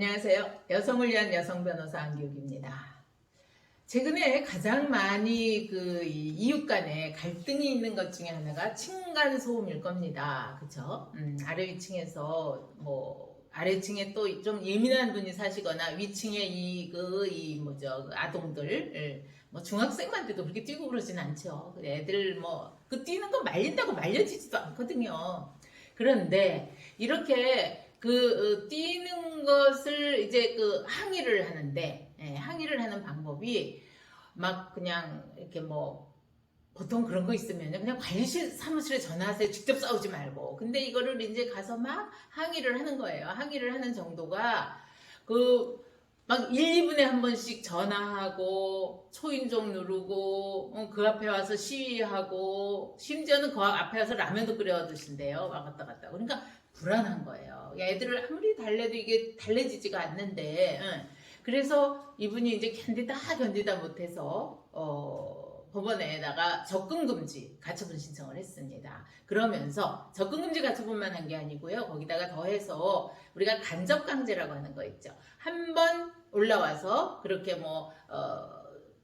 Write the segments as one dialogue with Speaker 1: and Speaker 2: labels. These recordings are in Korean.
Speaker 1: 안녕하세요. 여성을 위한 여성 변호사 안기욱입니다. 최근에 가장 많이 이웃 간에 갈등이 있는 것 중에 하나가 층간 소음일 겁니다. 그쵸? 아래 위층에서 아래층에 또 좀 예민한 분이 사시거나 위층에 아동들, 중학생만 돼도 그렇게 뛰고 그러진 않죠. 애들 뛰는 거 말린다고 말려지지도 않거든요. 그런데 이렇게 뛰는 것을 이제 항의를 하는데, 항의를 하는 방법이 막 그냥 이렇게 보통 그런 거 있으면 그냥 관리실 사무실에 전화하세요. 직접 싸우지 말고. 근데 이거를 이제 가서 막 항의를 하는 거예요. 항의를 하는 정도가 막 1, 2분에 한 번씩 전화하고 초인종 누르고 그 앞에 와서 시위하고 심지어는 그 앞에 와서 라면도 끓여 드신대요. 왔다 갔다. 그러니까 불안한 거예요. 애들을 아무리 달래도 이게 달래지지가 않는데 그래서 이분이 이제 견디다 못해서 법원에다가 접근금지 가처분 신청을 했습니다. 그러면서 접근금지 가처분만 한 게 아니고요. 거기다가 더해서 우리가 간접강제라고 하는 거 있죠. 한 번 올라와서 그렇게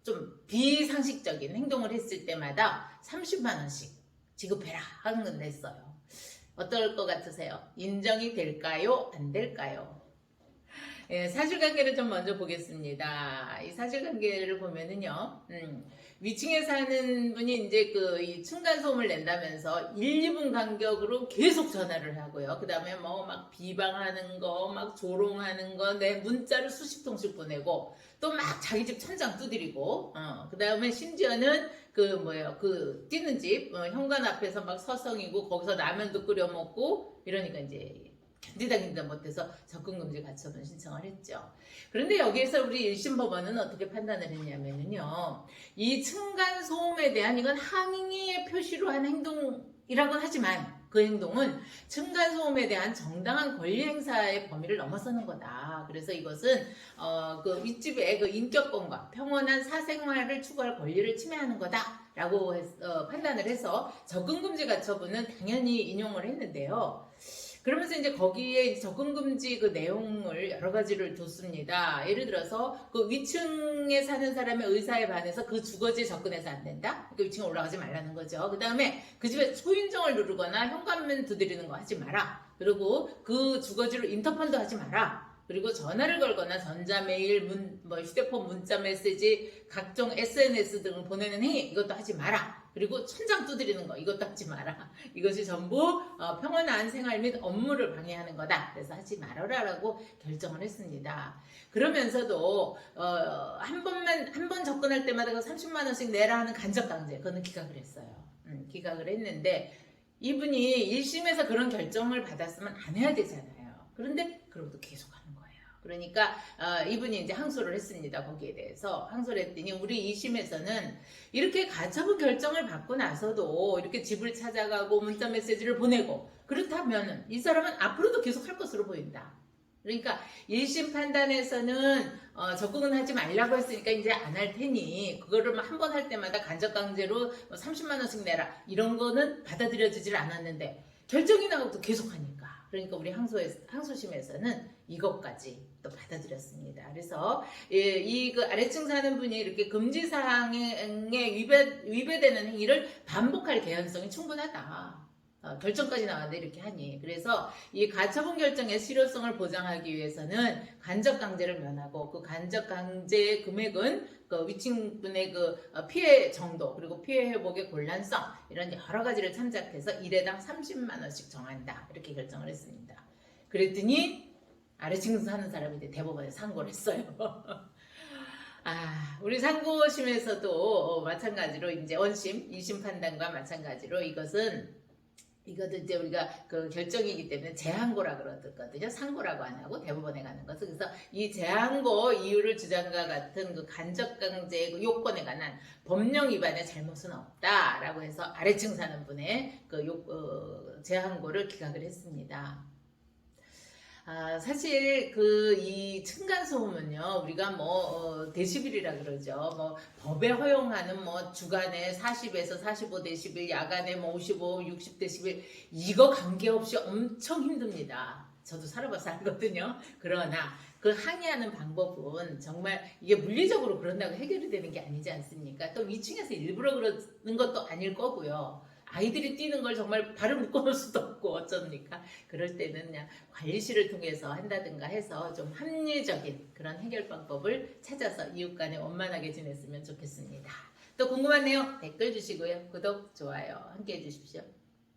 Speaker 1: 좀 비상식적인 행동을 했을 때마다 30만 원씩 지급해라 하는 건 냈어요. 어떨 것 같으세요? 인정이 될까요? 안 될까요? 사실관계를 좀 먼저 보겠습니다. 이 사실관계를 보면은요, 위층에 사는 분이 이제 이 층간소음을 낸다면서 1, 2분 간격으로 계속 전화를 하고요. 그 다음에 막 비방하는 거, 막 조롱하는 거, 내 문자를 수십 통씩 보내고, 또 막 자기 집 천장 두드리고, 그 다음에 심지어는 뛰는 집, 현관 앞에서 막 서성이고, 거기서 라면도 끓여 먹고, 이러니까 이제, 견디다 못해서 접근금지 가처분 신청을 했죠. 그런데 여기에서 우리 1심 법원은 어떻게 판단을 했냐면요. 이 층간소음에 대한 이건 항의의 표시로 한 행동이라고는 하지만 그 행동은 층간소음에 대한 정당한 권리 행사의 범위를 넘어서는 거다. 그래서 이것은 윗집의 인격권과 평온한 사생활을 추구할 권리를 침해하는 거다라고 판단을 해서 접근금지 가처분은 당연히 인용을 했는데요. 그러면서 이제 거기에 접근금지 내용을 여러 가지를 뒀습니다. 예를 들어서 위층에 사는 사람의 의사에 반해서 그 주거지에 접근해서 안 된다? 위층에 올라가지 말라는 거죠. 그 다음에 그 집에 초인종을 누르거나 현관문 두드리는 거 하지 마라. 그리고 그 주거지로 인터폰도 하지 마라. 그리고 전화를 걸거나 전자메일, 휴대폰 문자 메시지, 각종 SNS 등을 보내는 행위, 이것도 하지 마라. 그리고 천장 두드리는 거, 이것도 하지 마라. 이것이 전부 평온한 생활 및 업무를 방해하는 거다. 그래서 하지 말아라라고 결정을 했습니다. 그러면서도 한 번 접근할 때마다 30만 원씩 내라 하는 간접강제, 그거는 기각을 했어요. 기각을 했는데 이분이 1심에서 그런 결정을 받았으면 안 해야 되잖아요. 그런데 그러고도 계속 하는 거예요. 그러니까 이분이 이제 항소를 했습니다. 거기에 대해서 항소를 했더니 우리 2심에서는 이렇게 가처분 결정을 받고 나서도 이렇게 집을 찾아가고 문자 메시지를 보내고 그렇다면 이 사람은 앞으로도 계속 할 것으로 보인다. 그러니까 1심 판단에서는 적응은 하지 말라고 했으니까 이제 안 할 테니 그거를 한 번 할 때마다 간접강제로 30만 원씩 내라 이런 거는 받아들여지질 않았는데 결정이 나고도 계속 하니까 그러니까 우리 항소심에서는 이것까지 또 받아들였습니다. 그래서 아래층 사는 분이 이렇게 금지사항에 위배되는 행위를 반복할 개연성이 충분하다. 결정까지 나왔는데 이렇게 하니 그래서 이 가처분 결정의 실효성을 보장하기 위해서는 간접강제를 면하고 그 간접강제의 금액은 위층분의 피해 정도 그리고 피해 회복의 곤란성 이런 여러 가지를 참작해서 1회당 30만 원씩 정한다 이렇게 결정을 했습니다. 그랬더니 아래층 사는 사람이 이제 대법원에 상고를 했어요. 우리 상고심에서도 마찬가지로 이제 원심, 2심 판단과 마찬가지로 이것도 이제 우리가 결정이기 때문에 재항고라 그러거든요. 상고라고 안 하고 대법원에 가는 것은. 그래서 이 재항고 이유를 주장과 같은 간접강제 요건에 관한 법령 위반의 잘못은 없다라고 해서 아래층 사는 분의 재항고를 기각을 했습니다. 사실 이 층간소음은요 우리가 데시벨이라 그러죠. 법에 허용하는 주간에 40에서 45데시벨, 야간에 55, 60데시벨 이거 관계없이 엄청 힘듭니다. 저도 살아봐서 알거든요. 그러나 그 항의하는 방법은 정말 이게 물리적으로 그런다고 해결이 되는 게 아니지 않습니까? 또 위층에서 일부러 그러는 것도 아닐 거고요. 아이들이 뛰는 걸 정말 발을 묶어놓을 수도 없고 어쩝니까? 그럴 때는 그냥 관리실을 통해서 한다든가 해서 좀 합리적인 그런 해결 방법을 찾아서 이웃 간에 원만하게 지냈으면 좋겠습니다. 또 궁금한 내용 댓글 주시고요. 구독, 좋아요 함께 해주십시오.